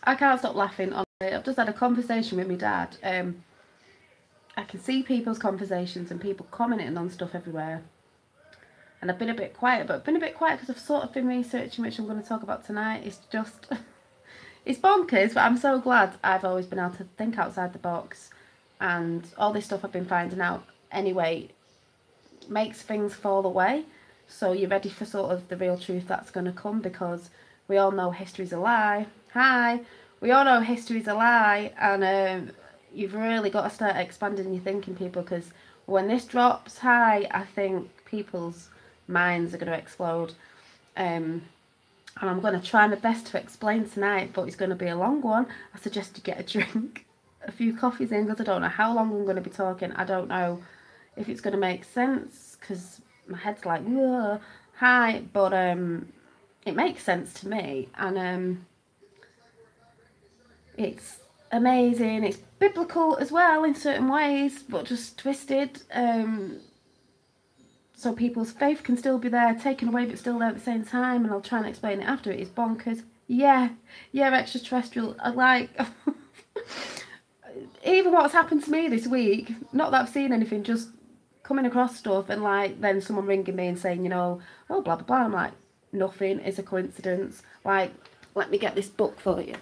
I can't stop laughing. Honestly, I've just had a conversation with my dad. I can see people's conversations and people commenting on stuff everywhere. And I've been a bit quiet, but I've been a bit quiet because I've sort of been researching, which I'm going to talk about tonight. It's just, it's bonkers, but I'm so glad I've always been able to think outside the box. And all this stuff I've been finding out anyway makes things fall away. So you're ready for sort of the real truth that's going to come, because we all know history's a lie. Hi! We all know history's a lie, and you've really got to start expanding your thinking, people, because when this drops high, I think people's minds are going to explode. And I'm going to try my best to explain tonight, but it's going to be a long one. I suggest you get a drink, a few coffees in, because I don't know how long I'm going to be talking. I don't know if it's going to make sense, because my head's like, whoa, hi, but it makes sense to me, and it's amazing. It's biblical as well in certain ways, but just twisted. So people's faith can still be there, taken away, but still there at the same time. And I'll try and explain it after. It is bonkers. Yeah, extraterrestrial. I like even what's happened to me this week. Not that I've seen anything, just coming across stuff, and like then someone ringing me and saying, you know, oh blah blah blah. I'm like, nothing is a coincidence. Like, let me get this book for you.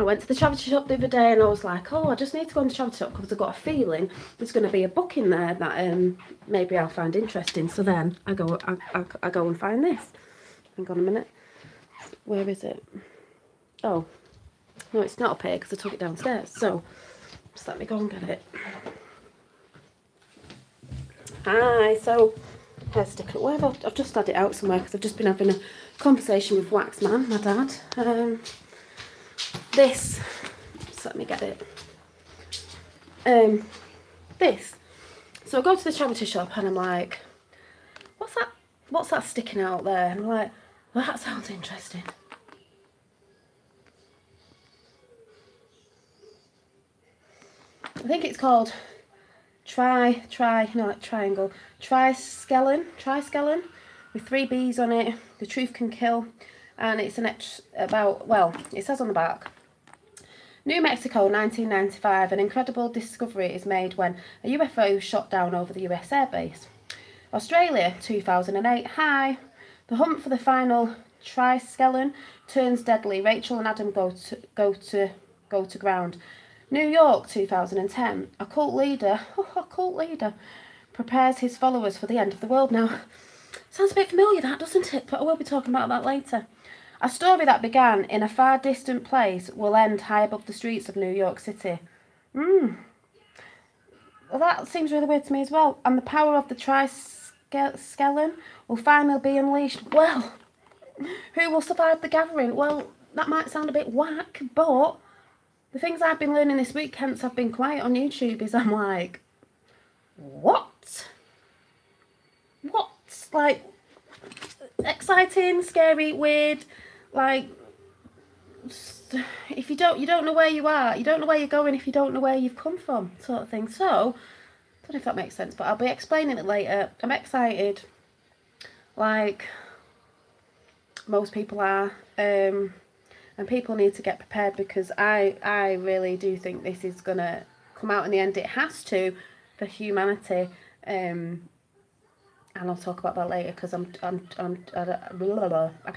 I went to the charity shop the other day and I was like, oh, I just need to go in the charity shop because I've got a feeling there's going to be a book in there that maybe I'll find interesting. So then I go and find this. Hang on a minute. Where is it? Oh, no, it's not up here because I took it downstairs. So just let me go and get it. Hi, so hair sticker. Where have I've just had it out somewhere because I've just been having a conversation with Waxman, my dad. This, so let me get it. This. So I go to the charity shop and I'm like, what's that? What's that sticking out there? And I'm like, well, that sounds interesting. I think it's called triangle. Triskelion, with 3 B's on it. The Truth Can Kill. And it's it says on the back, New Mexico, 1995, an incredible discovery is made when a UFO shot down over the US airbase. Australia, 2008, hi. The hunt for the final triskelion turns deadly. Rachel and Adam go to ground. New York, 2010, a cult leader prepares his followers for the end of the world. Now, sounds a bit familiar, that, doesn't it? But I will be talking about that later. A story that began in a far distant place will end high above the streets of New York City. Well, that seems really weird to me as well. And the power of the triskelion will finally be unleashed. Well, who will survive the gathering? Well, that might sound a bit whack, but the things I've been learning this week, hence I've been quiet on YouTube, is I'm like, what? What? Like, exciting, scary, weird. Like, if you don't know where you are, you don't know where you're going if you don't know where you've come from, sort of thing. So, I don't know if that makes sense, but I'll be explaining it later. I'm excited, like most people are, and people need to get prepared, because I really do think this is gonna come out in the end. It has to, for humanity. And I'll talk about that later, because I can't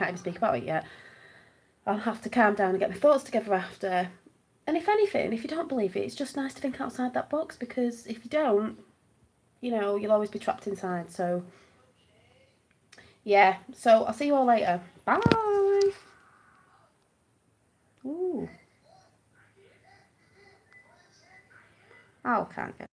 even speak about it yet. I'll have to calm down and get my thoughts together after. And if anything, if you don't believe it, it's just nice to think outside that box, because if you don't, you know, you'll always be trapped inside. So, yeah. So, I'll see you all later. Bye! Ooh. Oh, can't get